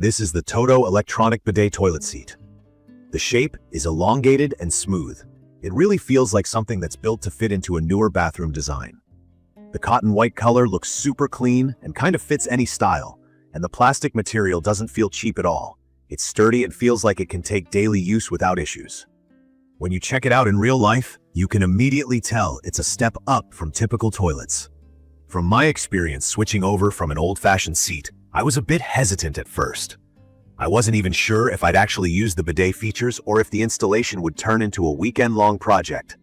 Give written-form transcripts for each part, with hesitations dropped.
This is the TOTO electronic bidet toilet seat. The shape is elongated and smooth. It really feels like something that's built to fit into a newer bathroom design. The cotton white color looks super clean and kind of fits any style, and the plastic material doesn't feel cheap at all. It's sturdy and feels like it can take daily use without issues. When you check it out in real life, you can immediately tell it's a step up from typical toilets. From my experience switching over from an old-fashioned seat, I was a bit hesitant at first. I wasn't even sure if I'd actually use the bidet features or if the installation would turn into a weekend-long project.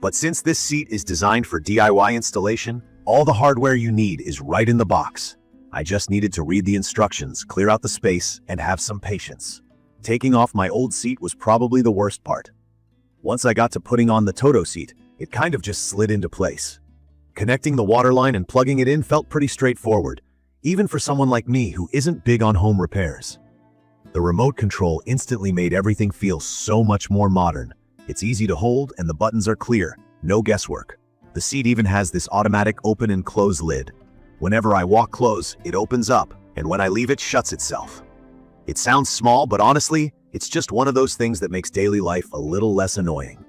But since this seat is designed for DIY installation, all the hardware you need is right in the box. I just needed to read the instructions, clear out the space, and have some patience. Taking off my old seat was probably the worst part. Once I got to putting on the TOTO seat, it kind of just slid into place. Connecting the water line and plugging it in felt pretty straightforward, even for someone like me who isn't big on home repairs. The remote control instantly made everything feel so much more modern. It's easy to hold and the buttons are clear, no guesswork. The seat even has this automatic open and close lid. Whenever I walk close, it opens up, and when I leave it shuts itself. It sounds small, but honestly, it's just one of those things that makes daily life a little less annoying.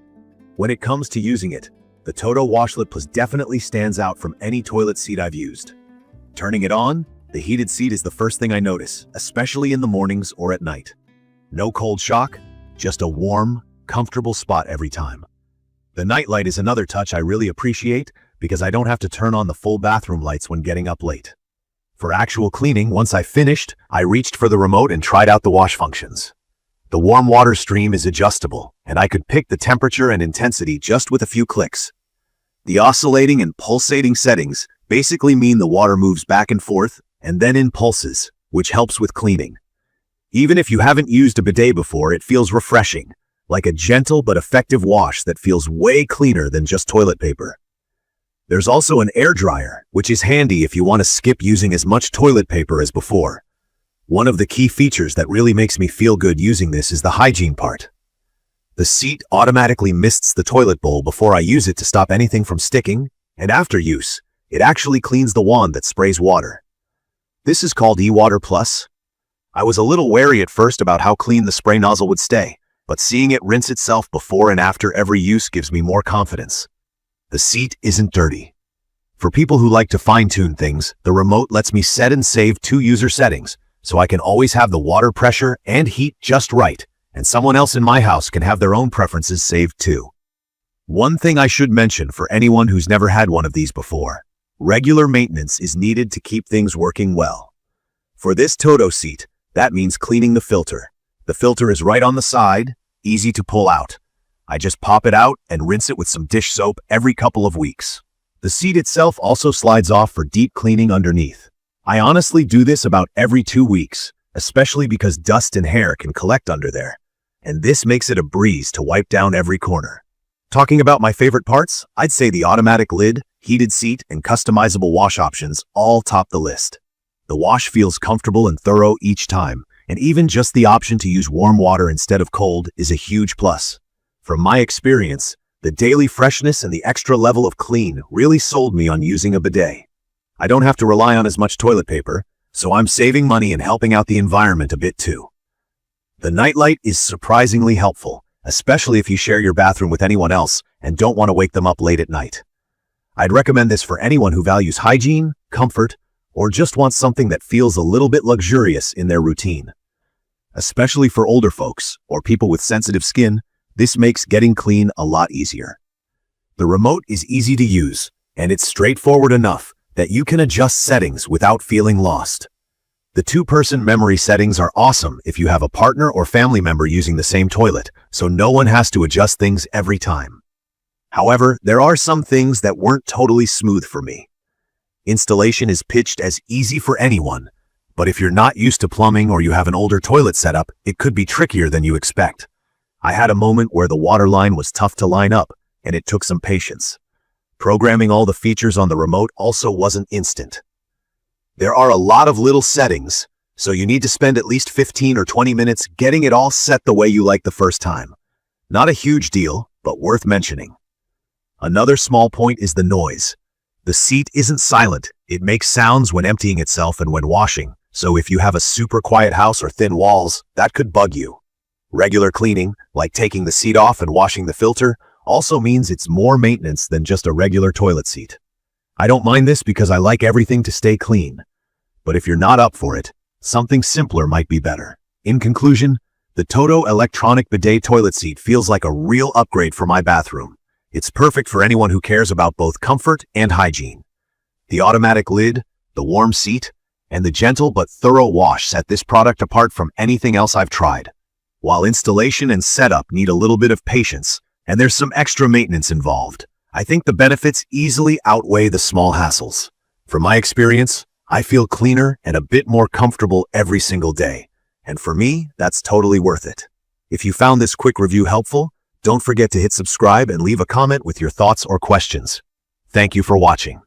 When it comes to using it, the TOTO Washlet Plus definitely stands out from any toilet seat I've used. Turning it on, the heated seat is the first thing I notice, especially in the mornings or at night. No cold shock, just a warm, comfortable spot every time. The Nightlight is another touch I really appreciate because I don't have to turn on the full bathroom lights when getting up late. For actual cleaning, once I finished, I reached for the remote and tried out the wash functions. The warm water stream is adjustable, and I could pick the temperature and intensity just with a few clicks. The oscillating and pulsating settings basically mean the water moves back and forth and then in pulses, which helps with cleaning. Even if you haven't used a bidet before, it feels refreshing, like a gentle but effective wash that feels way cleaner than just toilet paper. There's also an air dryer, which is handy if you want to skip using as much toilet paper as before. One of the key features that really makes me feel good using this is the hygiene part. The seat automatically mists the toilet bowl before I use it to stop anything from sticking, and after use, it actually cleans the wand that sprays water. This is called eWater Plus. I was a little wary at first about how clean the spray nozzle would stay, but seeing it rinse itself before and after every use gives me more confidence. The seat isn't dirty. For people who like to fine-tune things, the remote lets me set and save 2 user settings, so I can always have the water pressure and heat just right, and someone else in my house can have their own preferences saved too. One thing I should mention for anyone who's never had one of these before: regular maintenance is needed to keep things working well. For this TOTO seat, that means cleaning the filter. The filter is right on the side, easy to pull out. I just pop it out and rinse it with some dish soap every couple of weeks. The seat itself also slides off for deep cleaning underneath. I honestly do this about every 2 weeks, especially because dust and hair can collect under there, and this makes it a breeze to wipe down every corner. Talking about my favorite parts, I'd say the automatic lid, heated seat, and customizable wash options all top the list. The wash feels comfortable and thorough each time, and even just the option to use warm water instead of cold is a huge plus. From my experience, the daily freshness and the extra level of clean really sold me on using a bidet. I don't have to rely on as much toilet paper, so I'm saving money and helping out the environment a bit too. The Nightlight is surprisingly helpful, especially if you share your bathroom with anyone else and don't want to wake them up late at night. I'd recommend this for anyone who values hygiene, comfort, or just wants something that feels a little bit luxurious in their routine. Especially for older folks or people with sensitive skin, this makes getting clean a lot easier. The remote is easy to use, and it's straightforward enough that you can adjust settings without feeling lost. The 2-person memory settings are awesome if you have a partner or family member using the same toilet, so no one has to adjust things every time. However, there are some things that weren't totally smooth for me. Installation is pitched as easy for anyone, but if you're not used to plumbing or you have an older toilet setup, it could be trickier than you expect. I had a moment where the water line was tough to line up, and it took some patience. Programming all the features on the remote also wasn't instant. There are a lot of little settings, so you need to spend at least 15 or 20 minutes getting it all set the way you like the first time. Not a huge deal, but worth mentioning. Another small point is the noise. The seat isn't silent. It makes sounds when emptying itself and when washing, So if you have a super quiet house or thin walls, that could bug you. Regular cleaning, like taking the seat off and washing the filter, also means it's more maintenance than just a regular toilet seat. I don't mind this because I like everything to stay clean. But if you're not up for it, something simpler might be better. In conclusion, the TOTO electronic bidet toilet seat feels like a real upgrade for my bathroom. It's perfect for anyone who cares about both comfort and hygiene. The automatic lid, the warm seat, and the gentle but thorough wash set this product apart from anything else I've tried. While installation and setup need a little bit of patience, and there's some extra maintenance involved, I think the benefits easily outweigh the small hassles. From my experience, I feel cleaner and a bit more comfortable every single day. And for me, that's totally worth it. If you found this quick review helpful, don't forget to hit subscribe and leave a comment with your thoughts or questions. Thank you for watching.